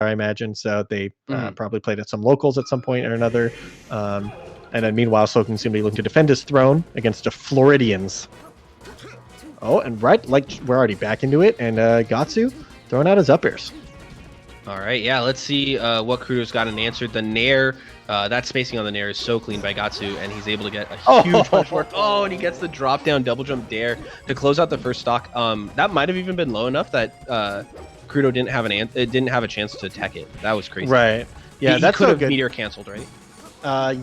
I imagine. So they probably played at some locals at some point or another. And then meanwhile, Sloking's going to be looking to defend his throne against the Floridians. Oh, and like we're already back into it. And Gahtzu throwing out his up airs. All right, yeah, let's see what Krudo's got an answer. The Nair, that spacing on the Nair is so clean by Gahtzu, and he's able to get a huge punch forward. Oh, and he gets the drop down double jump dare to close out the first stock. That might have even been low enough that Krudo didn't have a chance to tech it. That was crazy. Right. Yeah, that could have meteor canceled, right?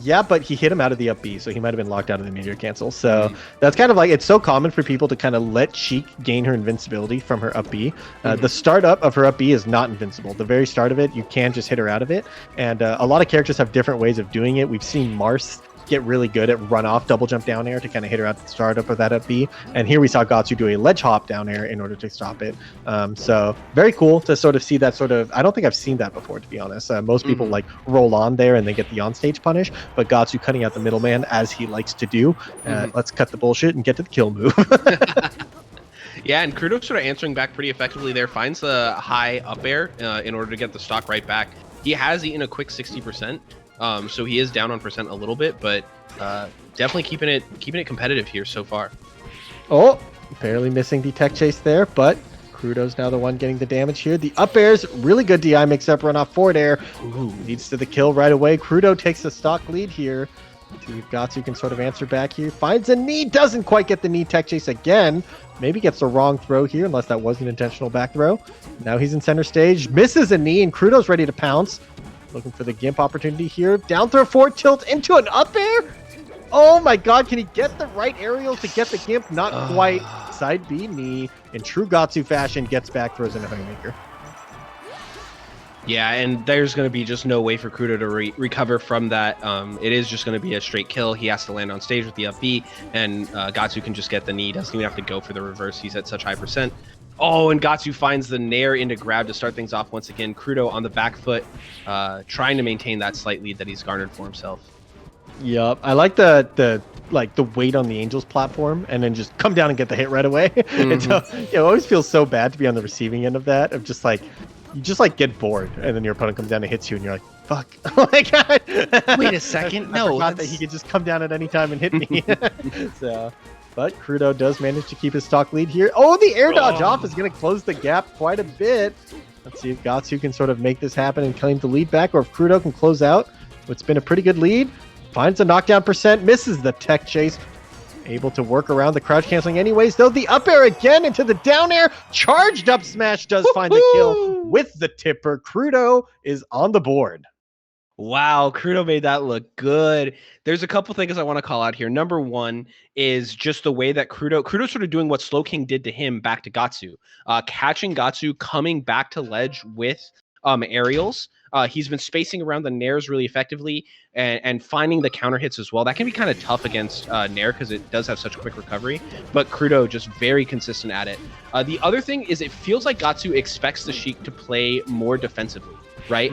Yeah, but he hit him out of the up B, so he might have been locked out of the meteor cancel. So that's kind of like, it's so common for people to kind of let Sheik gain her invincibility from her up B. The start up of her up B is not invincible. The very start of it, you can just hit her out of it. And a lot of characters have different ways of doing it. We've seen Mars get really good at run off double jump down air to kind of hit her at the start up of that up B. And here we saw Gahtzu do a ledge hop down air in order to stop it. So very cool to sort of see that sort of, I don't think I've seen that before, to be honest. Most people like roll on there and they get the onstage punish, but Gahtzu cutting out the middleman as he likes to do. Let's cut the bullshit and get to the kill move. Yeah, and Krudo sort of answering back pretty effectively there, finds the high up air in order to get the stock right back. He has eaten a quick 60%. So he is down on percent a little bit, but definitely keeping it competitive here so far. Oh, barely missing the tech chase there, but Krudo's now the one getting the damage here. The up airs, really good DI mix-up run off forward air. Ooh, leads to the kill right away. Krudo takes the stock lead here. See if Gahtzu can sort of answer back here. Finds a knee, doesn't quite get the knee tech chase again. Maybe gets the wrong throw here, unless that was an intentional back throw. Now he's in center stage, misses a knee, and Krudo's ready to pounce. Looking for the gimp opportunity here. Down throw forward tilt into an up air. Oh my god, can he get the right aerial to get the gimp? Not quite. Side B knee in true Gahtzu fashion, gets back, throws in a haymaker. Yeah, and there's going to be just no way for Krudo to recover from that. It is just going to be a straight kill. He has to land on stage with the up B, and Gahtzu can just get the knee. Doesn't even have to go for the reverse. He's at such high percent. Oh, and Gahtzu finds the Nair into grab to start things off once again. Krudo on the back foot, trying to maintain that slight lead that he's garnered for himself. Yep, I like the weight on the Angels platform, and then just come down and get the hit right away. And so, it always feels so bad to be on the receiving end of that. Of just like, you just like get bored, and then your opponent comes down and hits you, and you're like, "Fuck!" Oh my god! Wait a second, no, I forgot that he could just come down at any time and hit me. So. But Krudo does manage to keep his stock lead here. Oh, the air dodge off is going to close the gap quite a bit. Let's see if Gahtzu can sort of make this happen and claim the lead back, or if Krudo can close out what's been a pretty good lead. Finds the knockdown percent, misses the tech chase. Able to work around the crouch canceling anyways, though. The up air again into the down air. Charged up smash does find the kill with the tipper. Krudo is on the board. Wow, Krudo made that look good. There's a couple things I want to call out here. Number one is just the way that Krudo's sort of doing what Slowking did to him back to Gahtzu. Catching Gahtzu, coming back to ledge with aerials. He's been spacing around the Nairs really effectively and finding the counter hits as well. That can be kind of tough against Nair because it does have such quick recovery, but Krudo just very consistent at it. The other thing is it feels like Gahtzu expects the Sheik to play more defensively. Right?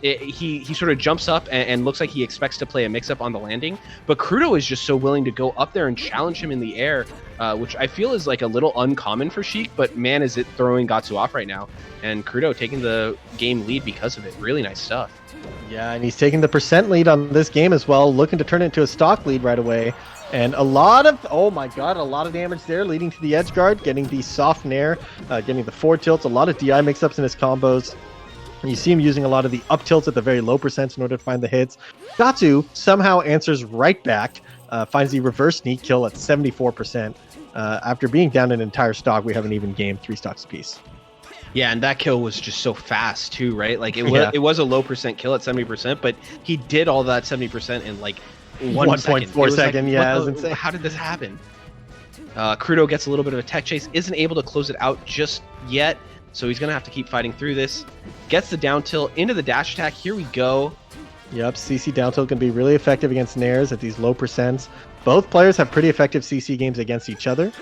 He sort of jumps up and looks like he expects to play a mix-up on the landing, but Krudo is just so willing to go up there and challenge him in the air, which I feel is like a little uncommon for Sheik, but man, is it throwing Gahtzu off right now. And Krudo taking the game lead because of it. Really nice stuff. Yeah, and he's taking the percent lead on this game as well, looking to turn it into a stock lead right away. And a lot of, oh my god, a lot of damage there, leading to the edge guard, getting the soft nair, getting the forward tilts, a lot of DI mix-ups in his combos. You see him using a lot of the up tilts at the very low percents in order to find the hits. Gahtzu somehow answers right back, finds the reverse sneak kill at 74%. After being down an entire stock, we haven't even gamed 3 stocks apiece. Yeah, and that kill was just so fast too, right? Like it was a low percent kill at 70%, but he did all that 70% in like 1.4 seconds. Yeah, how did this happen? Krudo gets a little bit of a tech chase, isn't able to close it out just yet. So he's going to have to keep fighting through this. Gets the down tilt into the dash attack. Here we go. Yep, CC down tilt can be really effective against Nairs at these low percents. Both players have pretty effective CC games against each other.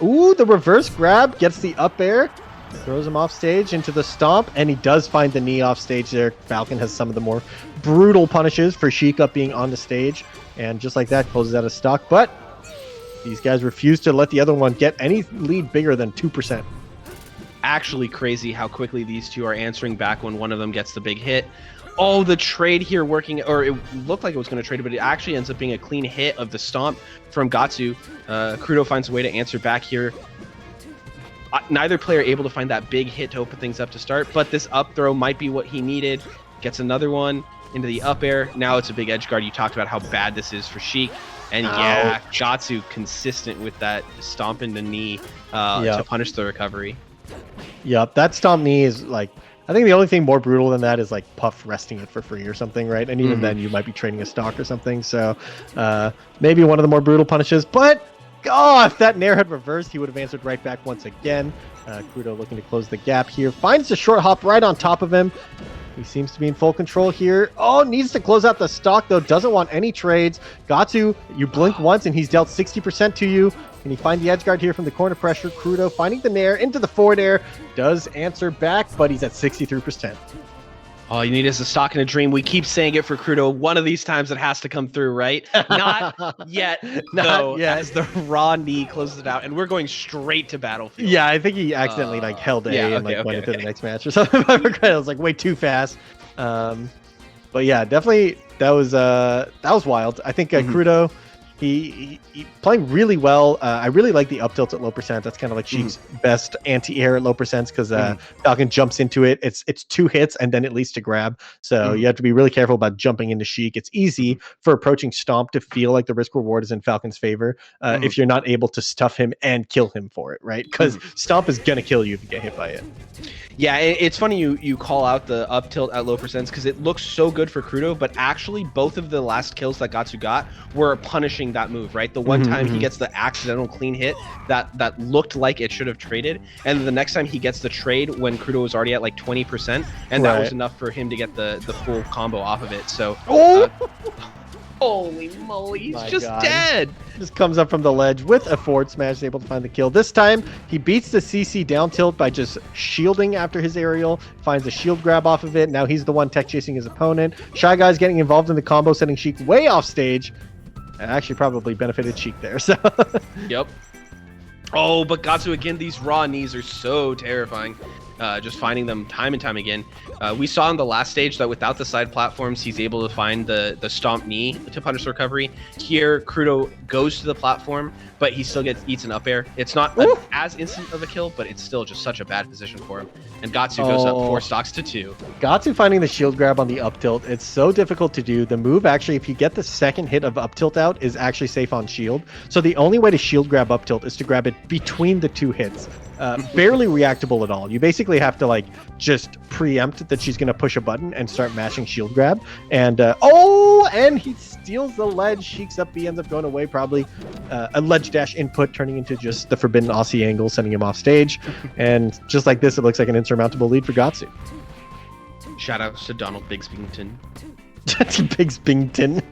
Ooh, the reverse grab gets the up air. Throws him off stage into the stomp, and he does find the knee off stage there. Falcon has some of the more brutal punishes for Sheik up being on the stage. And just like that, closes out a stock. But these guys refuse to let the other one get any lead bigger than 2%. actually crazy how quickly these two are answering back when one of them gets the big hit. Oh, the trade here working, or it looked like it was going to trade, but it actually ends up being a clean hit of the stomp from Gahtzu. Krudo finds a way to answer back here. Neither player able to find that big hit to open things up to start, but this up throw might be what he needed. Gets another one into the up air. Now it's a big edge guard. You talked about how bad this is for Sheik. And yeah, Gahtzu consistent with that stomp in the knee to punish the recovery. Yep, that stomp knee is like, I think the only thing more brutal than that is like Puff resting it for free or something, right? And even then you might be trading a stock or something. So maybe one of the more brutal punishes. But if that Nair had reversed, he would have answered right back once again. Krudo looking to close the gap here. Finds the short hop right on top of him. He seems to be in full control here. Oh, needs to close out the stock, though. Doesn't want any trades. Gahtzu, you blink once, and he's dealt 60% to you. Can he find the edge guard here from the corner pressure? Krudo finding the Nair into the forward air. Does answer back, but he's at 63%. All you need is a stock and a dream. We keep saying it for Krudo. One of these times it has to come through, right? Not yet. Not yet. As the raw knee closes it out, and we're going straight to Battlefield. Yeah, I think he accidentally held A and went into the next match or something. I was like way too fast. But yeah, definitely that was wild. I think Krudo, he playing really well. I really like the up tilt at low percent. That's kind of like Sheik's best anti-air at low percents because Falcon jumps into it. It's 2 hits and then it leads to grab. So you have to be really careful about jumping into Sheik. It's easy for approaching Stomp to feel like the risk reward is in Falcon's favor if you're not able to stuff him and kill him for it, right? Because Stomp is gonna kill you if you get hit by it. Yeah, it's funny you call out the up tilt at low percents because it looks so good for Krudo, but actually both of the last kills that Gahtzu got were punishing that move, right? The one time he gets the accidental clean hit that looked like it should have traded, and the next time he gets the trade when Krudo was already at like 20%, and that was enough for him to get the full combo off of it. So holy moly, he's just dead. Just comes up from the ledge with a forward smash, able to find the kill. This time, he beats the CC down tilt by just shielding after his aerial, finds a shield grab off of it. Now he's the one tech chasing his opponent. Shy Guy's getting involved in the combo, setting Sheik way off stage. And actually probably benefited Sheik there. So Yep. Oh, but Gahtzu again, these raw knees are so terrifying. Just finding them time and time again. We saw in the last stage that without the side platforms, he's able to find the stomp knee to punish the recovery. Here, Krudo goes to the platform, but he still eats an up air. It's not as instant of a kill, but it's still just such a bad position for him. And Gahtzu goes up 4 stocks to 2. Gahtzu finding the shield grab on the up tilt. It's so difficult to do. The move actually, if you get the second hit of up tilt out, is actually safe on shield. So the only way to shield grab up tilt is to grab it between the 2 hits. Barely reactable at all. You basically have to like just preempt that she's going to push a button and start mashing shield grab. And and he steals the ledge. Sheik's up B ends up going away. Probably a ledge dash input turning into just the forbidden Aussie angle, sending him off stage. And just like this, it looks like an insurmountable lead for Gahtzu. Shout out to Donald Bigsbington. Bigsbington.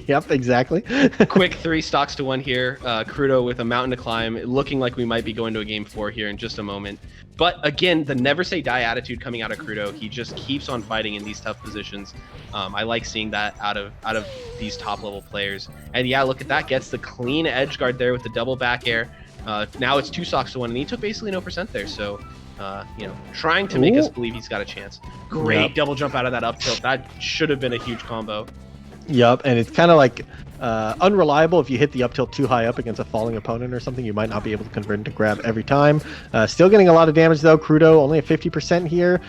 Yep, exactly. Quick 3 stocks to 1 here. Krudo with a mountain to climb, looking like we might be going to a game 4 here in just a moment. But again, the never say die attitude coming out of Krudo. He just keeps on fighting in these tough positions. I like seeing that out of these top level players. And yeah, look at that. Gets the clean edge guard there with the double back air. Now it's 2 stocks to 1, and he took basically no percent there. So trying to make us believe he's got a chance. Great double jump out of that up tilt. That should have been a huge combo. Yep, and it's kind of like unreliable. If you hit the up tilt too high up against a falling opponent or something, you might not be able to convert into grab every time. Still getting a lot of damage though. Krudo only at 50% here,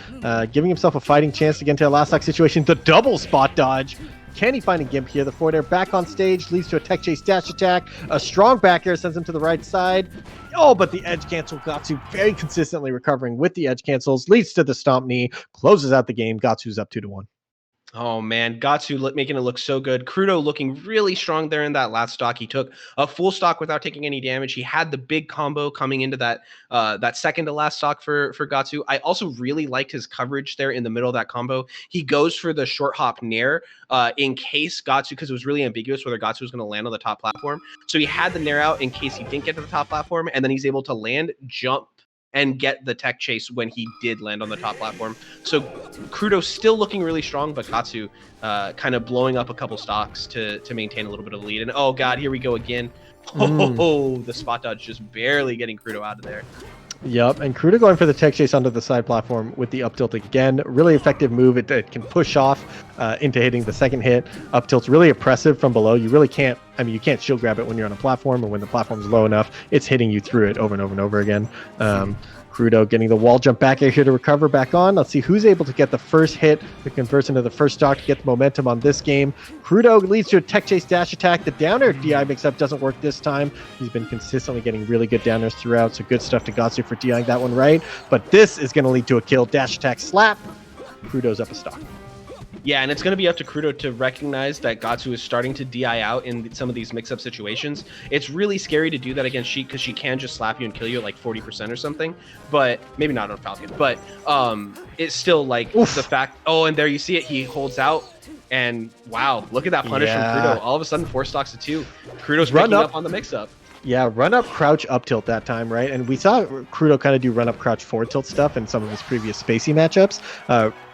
giving himself a fighting chance to get into a last stock situation. The double spot dodge. Can he find a Gimp here? The forward air back on stage leads to a tech chase dash attack. A strong back air sends him to the right side. Oh, but the edge cancel. Gahtzu very consistently recovering with the edge cancels. Leads to the stomp knee. Closes out the game. Gahtzu's up 2-1. Oh man, Gahtzu making it look so good. Krudo looking really strong there in that last stock. He took a full stock without taking any damage. He had the big combo coming into that that second to last stock for Gahtzu. I also really liked his coverage there in the middle of that combo. He goes for the short hop nair in case Gahtzu, because it was really ambiguous whether Gahtzu was going to land on the top platform. So he had the nair out in case he didn't get to the top platform, and then he's able to land, jump, and get the tech chase when he did land on the top platform. So Krudo still looking really strong, but Gahtzu kind of blowing up a couple stocks to maintain a little bit of the lead. And oh god, here we go again. Oh, the spot dodge just barely getting Krudo out of there. Yep, and Krudo going for the tech chase onto the side platform with the up tilt again. Really effective move. It can push off into hitting the second hit. Up tilt's really oppressive from below. You really can't, I mean, you can't shield grab it when you're on a platform, or when the platform's low enough, it's hitting you through it over and over and over again. Krudo getting the wall jump back air here to recover back on. Let's see who's able to get the first hit that converts into the first stock to get the momentum on this game. Krudo leads to a tech chase dash attack. The down air DI mix-up doesn't work this time. He's been consistently getting really good down airs throughout, so good stuff to Gahtzu for DIing that one right. But this is going to lead to a kill. Dash attack slap. Krudo's up a stock. Yeah, and it's going to be up to Krudo to recognize that Gahtzu is starting to DI out in some of these mix-up situations. It's really scary to do that against Sheik because she can just slap you and kill you at like 40% or something. But maybe not on Falcon. But it's still like the fact. Oh, and there you see it. He holds out. And wow, look at that punish from Krudo. All of a sudden, 4 stocks to 2. Krudo's picking up on the mix-up. Yeah, run up, crouch, up tilt that time, right? And we saw Krudo kind of do run up, crouch, forward tilt stuff in some of his previous spacey matchups.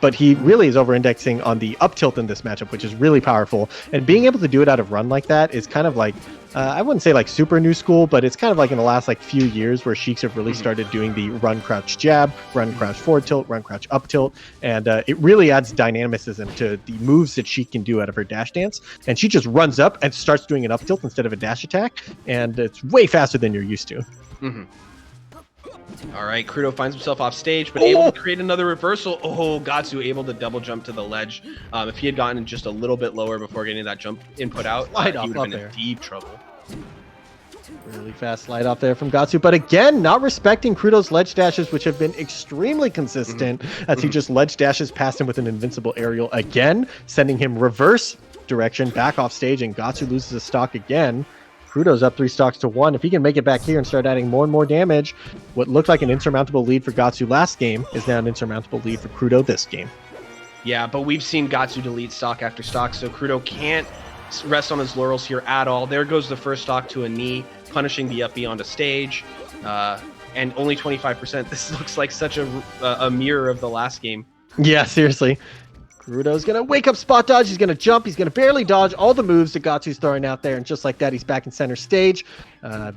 But he really is over-indexing on the up tilt in this matchup, which is really powerful. And being able to do it out of run like that is kind of like, I wouldn't say like super new school, but it's kind of like in the last like few years where Sheiks have really started doing the run, crouch, jab, run, crouch, forward tilt, run, crouch, up tilt. And it really adds dynamicism to the moves that Sheik can do out of her dash dance. And she just runs up and starts doing an up tilt instead of a dash attack. And it's way faster than you're used to. All right, Krudo finds himself off stage, but able to create another reversal. Oh, Gahtzu able to double jump to the ledge. If he had gotten just a little bit lower before getting that jump input out, he would have been in deep trouble. Really fast slide off there from Gahtzu, but again, not respecting Krudo's ledge dashes, which have been extremely consistent as he just ledge dashes past him with an invincible aerial again, sending him reverse direction back off stage, and Gahtzu loses a stock again. Krudo's up 3 stocks to 1. If he can make it back here and start adding more and more damage, what looked like an insurmountable lead for Gahtzu last game is now an insurmountable lead for Krudo this game. Yeah, but we've seen Gahtzu delete stock after stock, so Krudo can't rest on his laurels here at all. There goes the first stock to a knee, punishing the up B onto stage, and only 25%. This looks like such a mirror of the last game. Yeah, seriously. Krudo's going to wake up spot dodge. He's going to jump. He's going to barely dodge all the moves that Gahtzu's throwing out there. And just like that, he's back in center stage,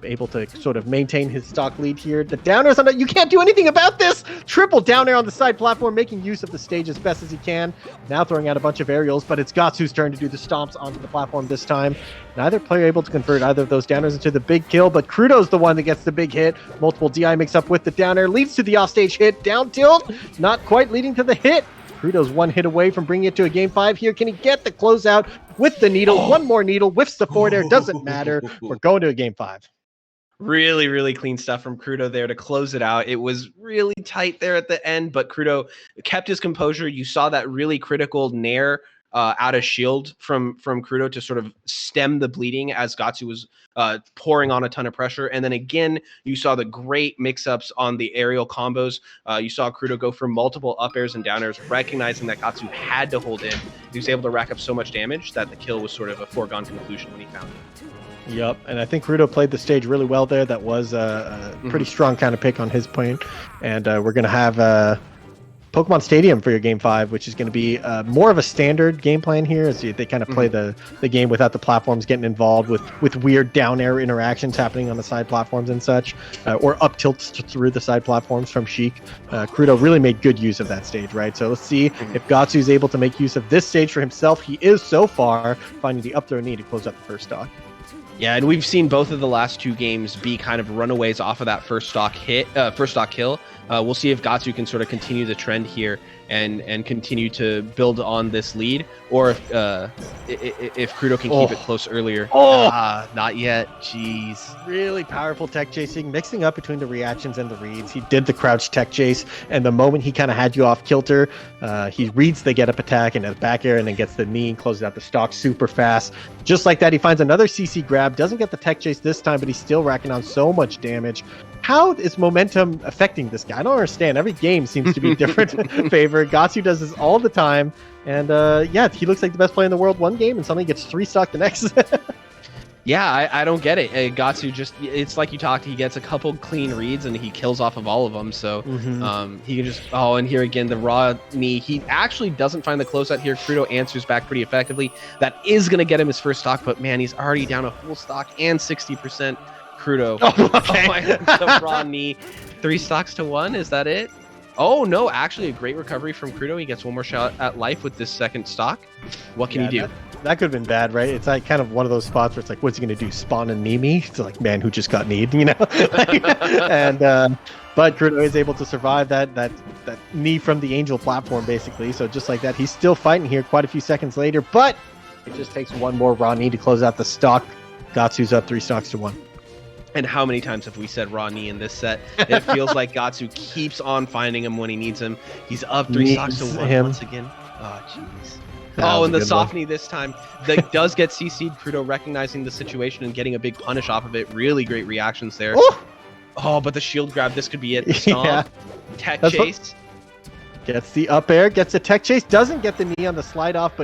able to sort of maintain his stock lead here. The down air's on the, you can't do anything about this. Triple down air on the side platform, making use of the stage as best as he can. Now throwing out a bunch of aerials, but it's Gahtzu's turn to do the stomps onto the platform this time. Neither player able to convert either of those down airs into the big kill, but Krudo's the one that gets the big hit. Multiple DI mix up with the down air, leads to the offstage hit. Down tilt, not quite leading to the hit. Krudo's 1 hit away from bringing it to a game 5 here. Can he get the closeout with the needle? One more needle, whiffs the forward air, doesn't matter. We're going to a game 5. Really, really clean stuff from Krudo there to close it out. It was really tight there at the end, but Krudo kept his composure. You saw that really critical nair out of shield from Krudo to sort of stem the bleeding as Gahtzu was pouring on a ton of pressure. And then again, you saw the great mix-ups on the aerial combos. You saw Krudo go for multiple up airs and down airs, recognizing that Gahtzu had to hold in. He was able to rack up so much damage that the kill was sort of a foregone conclusion when he found it. Yep, and I think Krudo played the stage really well there. That was a pretty strong kind of pick on his point. And we're going to have Pokemon Stadium for your game 5, which is going to be more of a standard game plan here, as they kind of play the game without the platforms getting involved with weird down air interactions happening on the side platforms and such, or up tilts through the side platforms from Sheik. Krudo really made good use of that stage, right? So let's see if Gahtzu is able to make use of this stage for himself. He is so far finding the up throw knee to close up the first stock. Yeah, and we've seen both of the last 2 games be kind of runaways off of that first stock kill. We'll see if Gahtzu can sort of continue the trend here and continue to build on this lead, or if Krudo can keep it close earlier. Not yet. Jeez. Really powerful tech chasing, mixing up between the reactions and the reads. He did the crouch tech chase, and the moment he kind of had you off kilter, he reads the get up attack and a back air, and then gets the knee and closes out the stock super fast. Just like that, he finds another CC grab, doesn't get the tech chase this time, but he's still racking on so much damage. How is momentum affecting this guy? I don't understand. Every game seems to be different favor. Gahtzu does this all the time. And yeah, he looks like the best player in the world one game and suddenly gets 3 stock the next. Yeah, I don't get it. Gahtzu just, it's like you talked, he gets a couple clean reads and he kills off of all of them. So he can just, and here again, the raw knee. He actually doesn't find the closeout here. Krudo answers back pretty effectively. That is going to get him his first stock, but man, he's already down a full stock and 60%. Krudo. Okay. The raw knee. 3 stocks to 1. Is that it? Oh, no. Actually, a great recovery from Krudo. He gets one more shot at life with this second stock. What can he do? That could have been bad, right? It's like kind of one of those spots where it's like, what's he going to do? Spawn and knee me? It's like, man, who just got kneed, you know? And but Krudo is able to survive that knee from the Angel platform, basically. So just like that, he's still fighting here quite a few seconds later, but it just takes one more raw knee to close out the stock. Gahtzu's up 3 stocks to 1. And how many times have we said raw knee in this set? It feels like Gahtzu keeps on finding him when he needs him. He's up 3 stocks to 1 once again. Oh, jeez. Oh, and the soft knee this time that does get CC'd. Krudo recognizing the situation and getting a big punish off of it. Really great reactions there. Ooh! Oh, but the shield grab, this could be it. Stomp. Yeah. Tech chase. Gets the up air, gets a tech chase, doesn't get the knee on the slide off, but